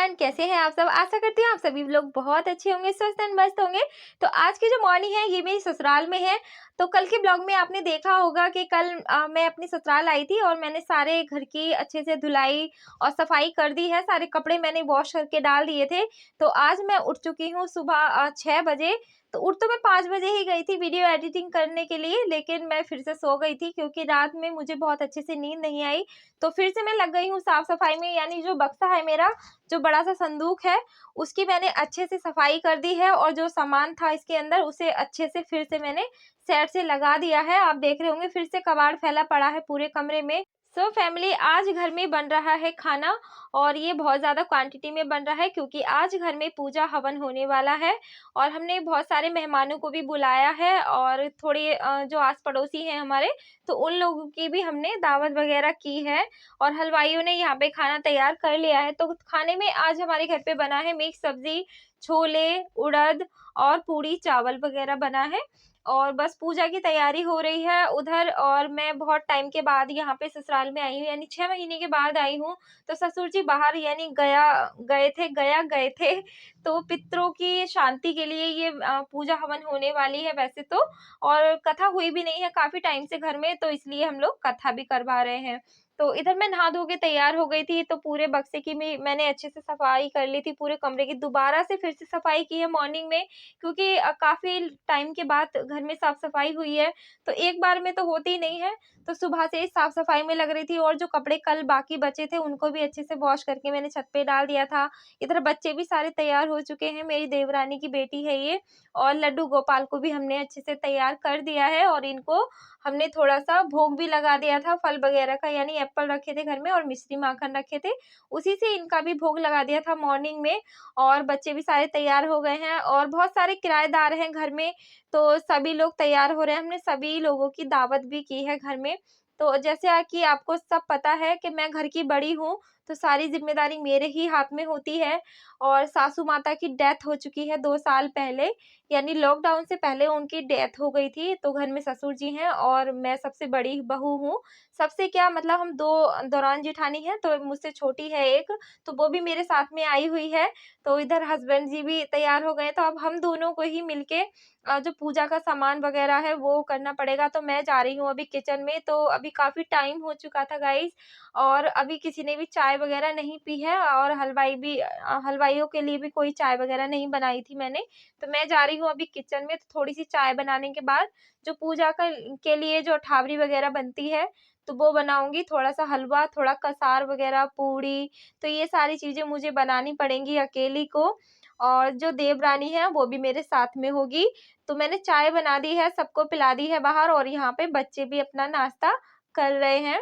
Everyone, कैसे हैं आप सब। आशा करती हूँ आप सभी लोग बहुत अच्छे होंगे, स्वस्थ एंड मस्त होंगे। तो आज की जो मॉर्निंग है ये मेरी ससुराल में है। तो कल के ब्लॉग में आपने देखा होगा कि कल मैं अपनी ससुराल आई थी और मैंने सारे घर की अच्छे से धुलाई और सफाई कर दी है। सारे कपड़े मैंने वॉश करके डाल दिए थे। तो आज मैं उठ चुकी हूँ सुबह 6 बजे। तो उठ तो मैं 5 बजे ही गई थी वीडियो एडिटिंग करने के लिए, लेकिन मैं फिर से सो गई थी क्योंकि रात में मुझे बहुत अच्छे से नींद नहीं आई। तो फिर से मैं लग गई हूँ साफ सफाई में, यानी जो बक्सा है मेरा, जो बड़ा सा संदूक है, उसकी मैंने अच्छे से सफाई कर दी है और जो सामान था इसके अंदर उसे अच्छे से फिर से मैंने सेट से लगा दिया है। आप देख रहे होंगे फिर से कबाड़ फैला पड़ा है पूरे कमरे में। सो फैमिली, आज घर में बन रहा है खाना और ये बहुत ज़्यादा क्वांटिटी में बन रहा है क्योंकि आज घर में पूजा हवन होने वाला है और हमने बहुत सारे मेहमानों को भी बुलाया है और थोड़े जो आस पड़ोसी हैं हमारे, तो उन लोगों की भी हमने दावत वगैरह की है और हलवाइयों ने यहाँ पे खाना तैयार कर लिया है। तो खाने में आज हमारे घर पे बना है मिक्स सब्जी, छोले, उड़द और पूड़ी चावल वगैरह बना है और बस पूजा की तैयारी हो रही है उधर। और मैं बहुत टाइम के बाद यहाँ पे ससुराल में आई हूँ, यानी 6 महीने के बाद आई हूँ। तो ससुर जी बाहर यानी गए थे। तो पितरों की शांति के लिए ये पूजा हवन होने वाली है वैसे तो, और कथा हुई भी नहीं है काफी टाइम से घर में, तो इसलिए हम लोग कथा भी करवा रहे हैं। तो इधर मैं नहा धो के तैयार हो गई थी, तो पूरे बक्से की मैंने अच्छे से सफाई कर ली थी, पूरे कमरे की दोबारा से फिर से सफाई की है मॉर्निंग में क्योंकि काफी टाइम के बाद घर में साफ सफाई हुई है। तो एक बार में तो होती ही नहीं है, तो सुबह से ही साफ सफाई में लग रही थी और जो कपड़े कल बाकी बचे थे उनको भी अच्छे से वॉश करके मैंने छत पे डाल दिया था। इधर बच्चे भी सारे तैयार हो चुके हैं, मेरी देवरानी की बेटी है ये, और लड्डू गोपाल को भी हमने अच्छे से तैयार कर दिया है और इनको हमने थोड़ा-सा भोग भी लगा दिया था फल वगैरह का, यानी एप्पल रखे थे घर में और मिश्री माखन रखे थे, उसी से इनका भी भोग लगा दिया था मॉर्निंग में। और बच्चे भी सारे तैयार हो गए हैं और बहुत सारे किराएदार हैं घर में, तो सभी लोग तैयार हो रहे हैं। हमने सभी लोगों की दावत भी की है घर में। तो जैसे कि आपको सब पता है कि मैं घर की बड़ी हूँ, तो सारी ज़िम्मेदारी मेरे ही हाथ में होती है और सासू माता की डेथ हो चुकी है 2 साल पहले, यानी लॉकडाउन से पहले उनकी डेथ हो गई थी। तो घर में ससुर जी हैं और मैं सबसे बड़ी बहू हूँ। सबसे क्या मतलब, हम 2 दौरान-जेठानी हैं, तो मुझसे छोटी है एक, तो वो भी मेरे साथ में आई हुई है। तो इधर हस्बैंड जी भी तैयार हो गए, तो अब हम दोनों को ही मिलके जो पूजा का सामान वगैरह है वो करना पड़ेगा। तो मैं जा रही हूँ अभी किचन में, तो अभी काफ़ी टाइम हो चुका था गाइज़ और अभी किसी ने भी चाय वगैरह नहीं पी है और हलवाइयों के लिए भी कोई चाय वगैरह नहीं बनाई थी मैंने। तो मैं जा रही हूँ अभी किचन में, तो थोड़ी-सी चाय बनाने के बाद जो पूजा के लिए जो अठावरी वगैरह बनती है, तो वो बनाऊँगी। थोड़ा-सा हलवा, थोड़ा कसार वगैरह, पूड़ी, तो ये सारी चीज़ें मुझे बनानी पड़ेंगी अकेली को और जो देवरानी है वो भी मेरे साथ में होगी। तो मैंने चाय बना दी है, सबको पिला दी है बाहर और यहाँ पे बच्चे भी अपना नाश्ता कर रहे हैं।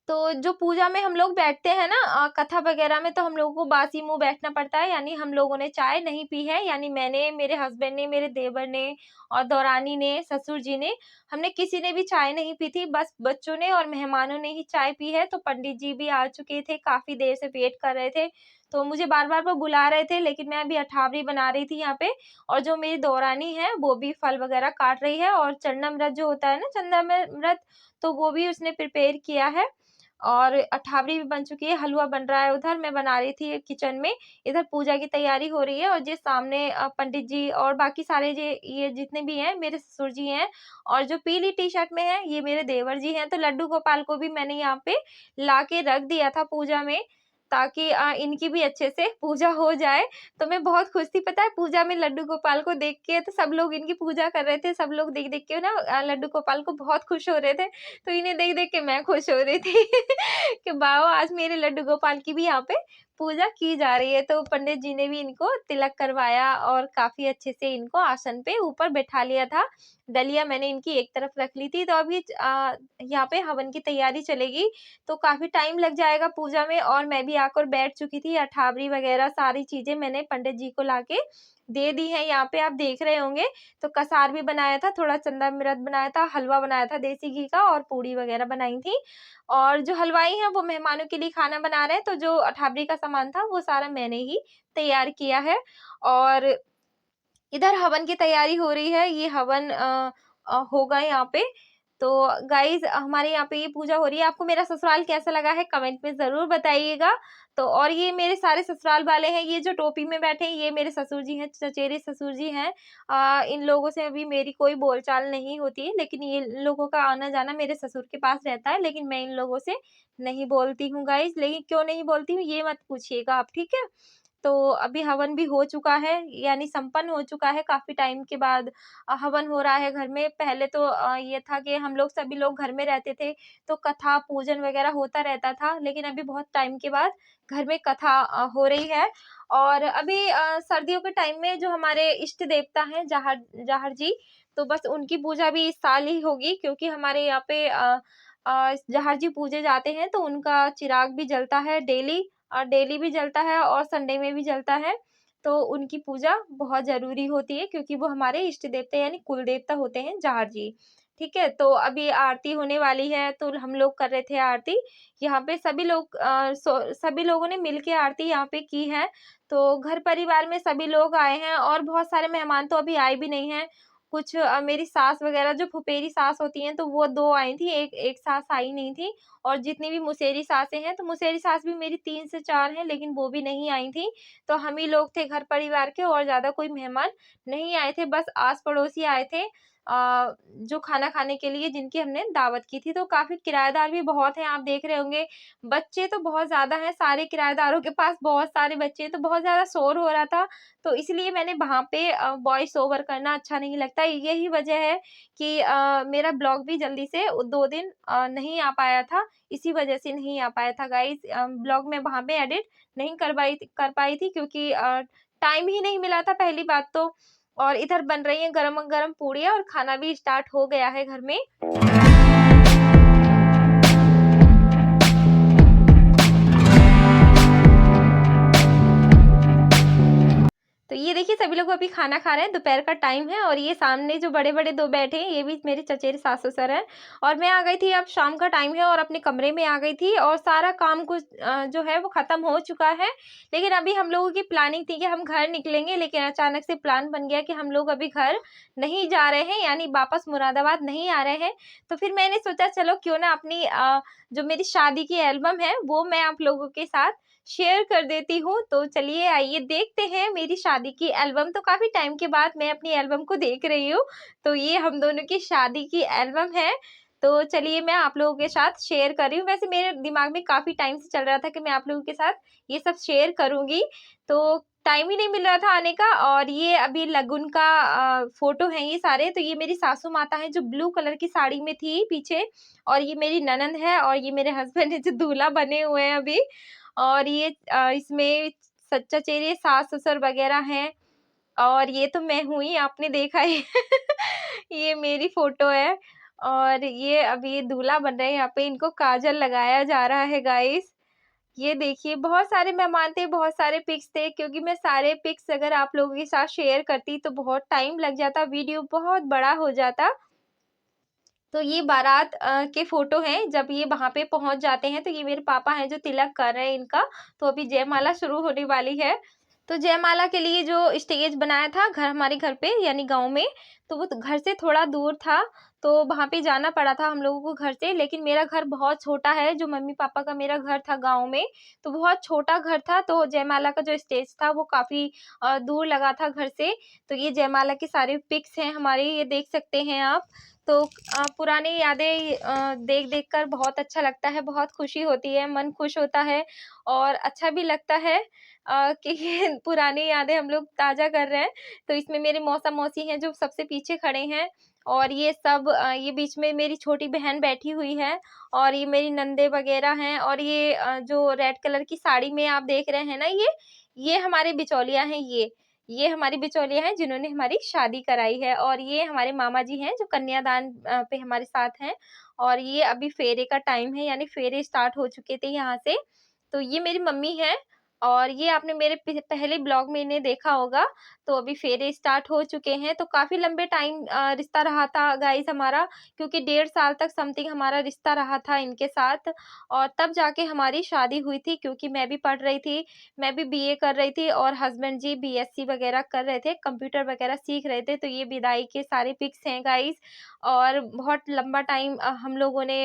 तो जो पूजा में हम लोग बैठते हैं ना कथा वगैरह में, तो हम लोगों को बासी मुँह बैठना पड़ता है, यानी हम लोगों ने चाय नहीं पी है, यानी मैंने, मेरे हस्बैंड ने, मेरे देवर ने और देवरानी ने, ससुर जी ने, हमने किसी ने भी चाय नहीं पी थी, बस बच्चों ने और मेहमानों ने ही चाय पी है। तो पंडित जी भी आ चुके थे, काफ़ी देर से वेट कर रहे थे, तो मुझे बार-बार वो बुला रहे थे, लेकिन मैं अभी अठावरी बना रही थी यहाँ पे और जो मेरी देवरानी है वो भी फल वगैरह काट रही है और चन्नामृत जो होता है ना, चंद्रामृत, तो वो भी उसने प्रिपेयर किया है और अठावरी भी बन चुकी है, हलवा बन रहा है उधर, मैं बना रही थी किचन में। इधर पूजा की तैयारी हो रही है और जे सामने पंडित जी और बाकी सारे ये जितने भी हैं मेरे ससुर जी हैं और जो पीली टी-शर्ट में है ये मेरे देवर जी हैं। तो लड्डू गोपाल को भी मैंने यहाँ पे लाके रख दिया था पूजा में, ताकि इनकी भी अच्छे से पूजा हो जाए। तो मैं बहुत खुश थी, पता है, पूजा में लड्डू गोपाल को देख के। तो सब लोग इनकी पूजा कर रहे थे, सब लोग देख-देख के ना लड्डू गोपाल को बहुत खुश हो रहे थे। तो इन्हें देख-देख के मैं खुश हो रही थी कि वाओ! आज मेरे लड्डू गोपाल की भी यहाँ पे पूजा की जा रही है। तो पंडित जी ने भी इनको तिलक करवाया और काफ़ी अच्छे से इनको आसन पे ऊपर बैठा लिया था। डलिया मैंने इनकी एक तरफ रख ली थी, तो अभी यहाँ पे हवन की तैयारी चलेगी, तो काफ़ी टाइम लग जाएगा पूजा में और मैं भी आकर बैठ चुकी थी। अठावरी वगैरह सारी चीज़ें मैंने पंडित जी को लाके दे दी हैं, यहाँ पे आप देख रहे होंगे। तो कसार भी बनाया था, थोड़ा चंदामृत बनाया था, हलवा बनाया था देसी घी का और पूड़ी वगैरह बनाई थी। और जो हलवाई हैं वो मेहमानों के लिए खाना बना रहे हैं, तो जो अठावरी का सामान था वो सारा मैंने ही तैयार किया है। और इधर हवन की तैयारी हो रही है, ये हवन होगा यहाँ पे। तो गाइज़ हमारे यहाँ पे ये पूजा हो रही है। आपको मेरा ससुराल कैसा लगा है कमेंट में ज़रूर बताइएगा। तो और ये मेरे सारे ससुराल वाले हैं, ये जो टोपी में बैठे हैं ये मेरे ससुर जी हैं, चचेरे ससुर जी हैं। इन लोगों से अभी मेरी कोई बोलचाल नहीं होती है, लेकिन ये इन लोगों का आना-जाना मेरे ससुर के पास रहता है, लेकिन मैं इन लोगों से नहीं बोलती हूँ गाइज़। लेकिन क्यों नहीं बोलती हूँ ये मत पूछिएगा आप, ठीक है? तो अभी हवन भी हो चुका है, यानी संपन्न हो चुका है, काफ़ी टाइम के बाद हवन हो रहा है घर में। पहले तो ये था कि हम लोग सभी लोग घर में रहते थे, तो कथा, पूजन वगैरह होता रहता था, लेकिन अभी बहुत टाइम के बाद घर में कथा हो रही है। और अभी सर्दियों के टाइम में जो हमारे इष्ट देवता हैं जाहर जाहर जी, तो बस उनकी पूजा भी इस साल ही होगी, क्योंकि हमारे यहाँ पे जाहर जी पूजे जाते हैं, तो उनका चिराग भी जलता है डेली, डेली भी जलता है और संडे में भी जलता है। तो उनकी पूजा बहुत ज़रूरी होती है, क्योंकि वो हमारे इष्ट देवता यानी कुल देवता होते हैं जाहर जी। ठीक है? तो अभी आरती होने वाली है, तो हम लोग कर रहे थे आरती। यहाँ पे सभी लोग सभी लोगों ने मिल के आरती यहाँ पे की है। तो घर परिवार में सभी लोग आए हैं और बहुत सारे मेहमान तो अभी आए भी नहीं हैं। कुछ मेरी सास वगैरह जो फुफेरी सास होती हैं, तो वो 2 आई थी, एक सास आई नहीं थी। और जितनी भी मुसेरी सासें हैं, तो मुसेरी सास भी मेरी 3 से 4 हैं, लेकिन वो भी नहीं आई थीं। तो हम ही लोग थे घर परिवार के और ज़्यादा कोई मेहमान नहीं आए थे, बस आस-पड़ोसी आए थे जो खाना खाने के लिए जिनकी हमने दावत की थी। तो काफ़ी किराएदार भी बहुत हैं, आप देख रहे होंगे। बच्चे तो बहुत ज़्यादा हैं, सारे किराएदारों के पास बहुत सारे बच्चे हैं, तो बहुत ज़्यादा शोर हो रहा था, तो इसलिए मैंने वहाँ पे वॉइस ओवर करना अच्छा नहीं लगता। यही वजह है कि मेरा ब्लॉग भी जल्दी से 2 दिन नहीं आ पाया था, इसी वजह से नहीं आ पाया था गाइज़। ब्लॉग मैं वहाँ पे एडिट नहीं कर पाई थी, क्योंकि टाइम ही नहीं मिला था पहली बात तो। और इधर बन रही हैं गरम-गरम पूड़ियाँ और खाना भी स्टार्ट हो गया है घर में। तो ये देखिए सभी लोग अभी खाना खा रहे हैं, दोपहर का टाइम है और ये सामने जो बड़े-बड़े 2 बैठे हैं, ये भी मेरे चचेरे सास-ससुर हैं। और मैं आ गई थी, अब शाम का टाइम है और अपने कमरे में आ गई थी और सारा काम कुछ जो है वो ख़त्म हो चुका है। लेकिन अभी हम लोगों की प्लानिंग थी कि हम घर निकलेंगे, लेकिन अचानक से प्लान बन गया कि हम लोग अभी घर नहीं जा रहे हैं, यानी वापस मुरादाबाद नहीं आ रहे हैं। तो फिर मैंने सोचा चलो क्यों ना अपनी जो मेरी शादी की एल्बम है, वो मैं आप लोगों के साथ शेयर कर देती हूँ। तो चलिए आइए देखते हैं मेरी शादी की एल्बम। तो काफ़ी टाइम के बाद मैं अपनी एल्बम को देख रही हूँ। तो ये हम दोनों की शादी की एल्बम है। तो चलिए मैं आप लोगों के साथ शेयर कर रही हूँ। वैसे मेरे दिमाग में काफ़ी टाइम से चल रहा था कि मैं आप लोगों के साथ ये सब शेयर करूँगी। तो टाइम ही नहीं मिल रहा था आने का। और ये अभी लगन का फ़ोटो हैं ये सारे। तो ये मेरी सासू माता हैं जो ब्लू कलर की साड़ी में थी पीछे, और ये मेरी ननंद है और ये मेरे हस्बैंड हैं जो दूल्हा बने हुए हैं अभी। और ये इसमें चचेरे सास-ससुर वगैरह हैं और ये तो मैं हूँ ही, आपने देखा ही ये मेरी फ़ोटो है और ये अभी दूल्हा बन रहे हैं, यहाँ पे इनको काजल लगाया जा रहा है गाइस। ये देखिए बहुत सारे मेहमान थे, बहुत सारे पिक्स थे, क्योंकि मैं सारे पिक्स अगर आप लोगों के साथ शेयर करती तो बहुत टाइम लग जाता, वीडियो बहुत बड़ा हो जाता। तो ये बारात के फ़ोटो हैं, जब ये वहाँ पे पहुँच जाते हैं, तो ये मेरे पापा हैं जो तिलक कर रहे हैं इनका, तो अभी जयमाला शुरू होने वाली है। तो जयमाला के लिए जो स्टेज बनाया था हमारे घर पे यानी गाँव में, तो वो घर से थोड़ा दूर था, तो वहाँ पे जाना पड़ा था हम लोगों को घर से। लेकिन मेरा घर बहुत छोटा है, जो मम्मी-पापा का मेरा घर था गाँव में, तो बहुत छोटा घर था, तो जयमाला का जो स्टेज था वो काफ़ी दूर लगा था घर से। तो ये जयमाला के सारे पिक्स हैं हमारे, ये देख सकते हैं आप। तो पुरानी यादें देख-देख कर बहुत अच्छा लगता है, बहुत खुशी होती है, मन खुश होता है और अच्छा भी लगता है कि ये पुरानी यादें हम लोग ताज़ा कर रहे हैं। तो इसमें मेरे मौसा-मौसी हैं जो सबसे पीछे खड़े हैं और ये सब ये बीच में मेरी छोटी बहन बैठी हुई है और ये मेरी नंदे वग़ैरह हैं और ये जो रेड कलर की साड़ी में आप देख रहे हैं ना ये हमारे बिचौलिया हैं ये। ये हमारी बिचौलिया हैं जिन्होंने हमारी शादी कराई है और ये हमारे मामा जी हैं जो कन्यादान पे हमारे साथ हैं और ये अभी फेरे का टाइम है यानी फेरे स्टार्ट हो चुके थे यहाँ से। तो ये मेरी मम्मी हैं और ये आपने मेरे पहले ब्लॉग में इन्हें देखा होगा। तो अभी फेरे स्टार्ट हो चुके हैं, तो काफ़ी लंबे टाइम रिश्ता रहा था गाइस हमारा, क्योंकि 1.5 साल तक समथिंग हमारा रिश्ता रहा था इनके साथ, और तब जाके हमारी शादी हुई थी, क्योंकि मैं भी पढ़ रही थी, मैं भी बीए कर रही थी और हस्बैंड जी बीएससी वगैरह कर रहे थे, कंप्यूटर वगैरह सीख रहे थे। तो ये विदाई के सारे पिक्स हैं गाइस, और बहुत लंबा टाइम हम लोगों ने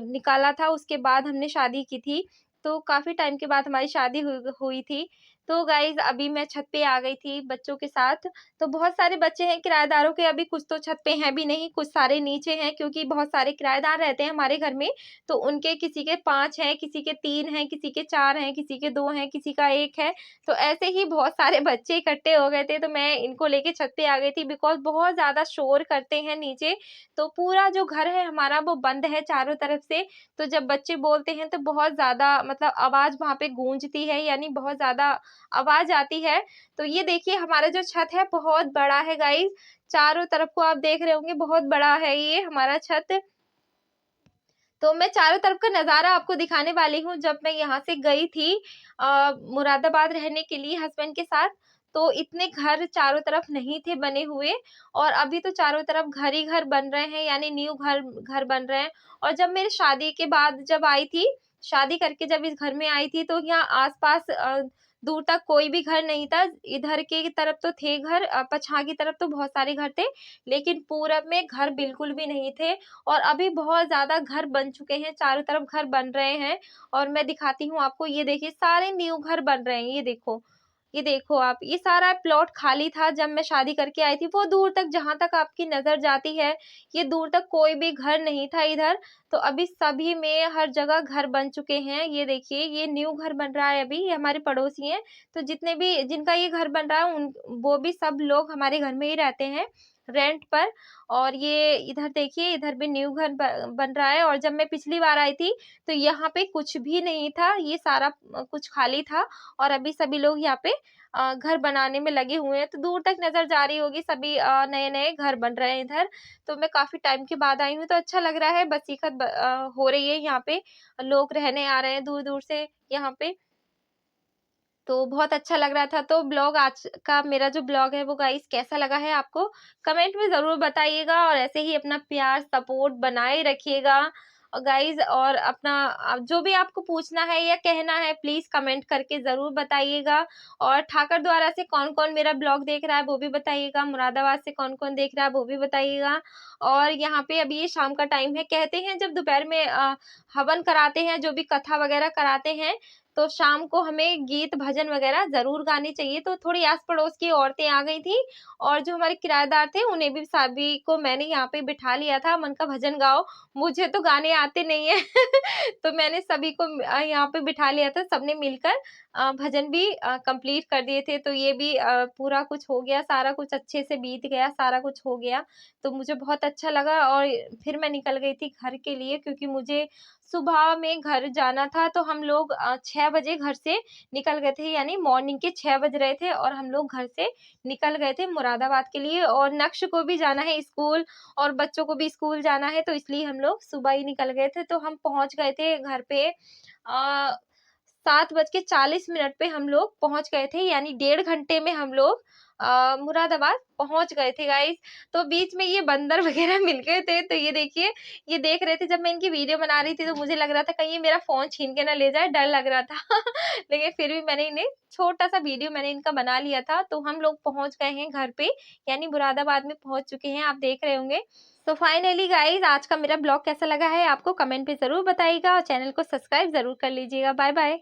निकाला था, उसके बाद हमने शादी की थी। तो काफ़ी टाइम के बाद हमारी शादी हुई थी। तो गाइज़ अभी मैं छत पे आ गई थी बच्चों के साथ। तो बहुत सारे बच्चे हैं किराएदारों के, अभी कुछ तो छत पे हैं भी नहीं, कुछ सारे नीचे हैं, क्योंकि बहुत सारे किराएदार रहते हैं हमारे घर में। तो उनके किसी के 5 हैं, किसी के 3 हैं, किसी के 4 हैं, किसी के 2 हैं, किसी का 1 है। तो ऐसे ही बहुत सारे बच्चे इकट्ठे हो गए थे, तो मैं इनको लेके छत पे आ गई थी, बिकॉज़ बहुत ज़्यादा शोर करते हैं नीचे। तो पूरा जो घर है हमारा वो बंद है चारों तरफ से। तो जब बच्चे बोलते हैं तो बहुत ज़्यादा मतलब आवाज़ वहाँ पे गूंजती है, यानी बहुत ज़्यादा आवाज़ आती है। तो ये देखिए हमारा जो छत है बहुत बड़ा है गाइज़, चारों तरफ को आप देख रहे होंगे बहुत बड़ा है ये हमारा छत। तो मैं चारों तरफ का नज़ारा आपको दिखाने वाली हूँ। जब मैं यहाँ से गई थी मुरादाबाद रहने के लिए हस्बैंड के साथ, तो इतने घर चारों तरफ नहीं थे बने हुए, और अभी तो चारों तरफ घर ही घर बन रहे हैं, यानी न्यू घर घर बन रहे हैं। और जब मेरी शादी के बाद जब आई थी, शादी करके जब इस घर में आई थी, तो यहाँ आस-पास दूर तक कोई भी घर नहीं था। इधर की तरफ तो थे घर, पछाँ की तरफ तो बहुत सारे घर थे, लेकिन पूरब में घर बिल्कुल भी नहीं थे। और अभी बहुत ज़्यादा घर बन चुके हैं, चारों तरफ घर बन रहे हैं, और मैं दिखाती हूँ आपको, ये देखिए सारे न्यू घर बन रहे हैं, ये देखो आप, ये सारा प्लॉट खाली था जब मैं शादी करके आई थी, वो दूर तक जहाँ तक आपकी नज़र जाती है, ये दूर तक कोई भी घर नहीं था इधर। तो अभी सभी में हर जगह घर बन चुके हैं, ये देखिए ये न्यू घर बन रहा है अभी, ये हमारे पड़ोसी हैं। तो जितने भी जिनका ये घर बन रहा है वो भी सब लोग हमारे घर में ही रहते हैं, रेंट पर। और ये इधर देखिए, इधर भी न्यू घर बन रहा है, और जब मैं पिछली बार आई थी, तो यहाँ पे कुछ भी नहीं था, ये सारा कुछ खाली था, और अभी सभी लोग यहाँ पे घर बनाने में लगे हुए हैं। तो दूर तक नज़र जा रही होगी, सभी नए-नए घर बन रहे हैं इधर। तो मैं काफ़ी टाइम के बाद आई हूँ, तो अच्छा लग रहा है, बसीखत हो रही है यहाँ पे, लोग रहने आ रहे हैं दूर-दूर से यहाँ पे। तो बहुत अच्छा लग रहा था। तो ब्लॉग आज का मेरा जो ब्लॉग है वो गाइस कैसा लगा है आपको? कमेंट में ज़रूर बताइएगा, और ऐसे ही अपना प्यार सपोर्ट बनाए रखिएगा गाइस, और अपना जो भी आपको पूछना है या कहना है प्लीज़ कमेंट करके ज़रूर बताइएगा। और ठाकरद्वारा से कौन-कौन मेरा ब्लॉग देख रहा है वो भी बताइएगा, मुरादाबाद से कौन-कौन देख रहा है वो भी बताइएगा। और यहाँ पे अभी ये शाम का टाइम है, कहते हैं जब दोपहर में हवन कराते हैं, जो भी कथा वगैरह कराते हैं, तो शाम को हमें गीत भजन वगैरह ज़रूर गाने चाहिए। तो थोड़ी आस-पड़ोस की औरतें आ गई थीं, और जो हमारे किराएदार थे उन्हें भी सभी को मैंने यहाँ पे बिठा लिया था, मन का भजन गाओ। मुझे तो गाने आते नहीं हैं तो मैंने सभी को यहाँ पे बिठा लिया था, सबने मिलकर भजन भी कंप्लीट कर दिए थे। तो ये भी पूरा कुछ हो गया, सारा कुछ अच्छे से बीत गया, सारा कुछ हो गया। तो मुझे बहुत अच्छा लगा, और फिर मैं निकल गई थी घर के लिए, क्योंकि मुझे सुबह में घर जाना था। तो हम लोग 6 बजे घर से निकल गए थे, यानी मॉर्निंग के 6 बज रहे थे, और हम लोग घर से निकल गए थे मुरादाबाद के लिए, और नक्श को भी जाना है स्कूल, और बच्चों को भी स्कूल जाना है, तो इसलिए हम लोग सुबह ही निकल गए थे। तो हम पहुँच गए थे घर पे 7:40 पे हम लोग पहुँच गए थे, यानी 1.5 घंटे में हम लोग मुरादाबाद पहुँच गए थे गाइस। तो बीच में ये बंदर वगैरह मिल गए थे, तो ये देखिए, ये देख रहे थे जब मैं इनकी वीडियो बना रही थी, तो मुझे लग रहा था कहीं ये मेरा फ़ोन छीन के ना ले जाए, डर लग रहा था। लेकिन फिर भी मैंने इन्हें छोटा-सा वीडियो मैंने इनका बना लिया था। तो हम लोग पहुँच गए हैं घर पे, यानी मुरादाबाद में पहुँच चुके हैं, आप देख रहे होंगे। तो फाइनली गाइस आज का मेरा ब्लॉग कैसा लगा है आपको कमेंट पे ज़रूर बताइएगा, और चैनल को सब्सक्राइब ज़रूर कर लीजिएगा। Bye bye.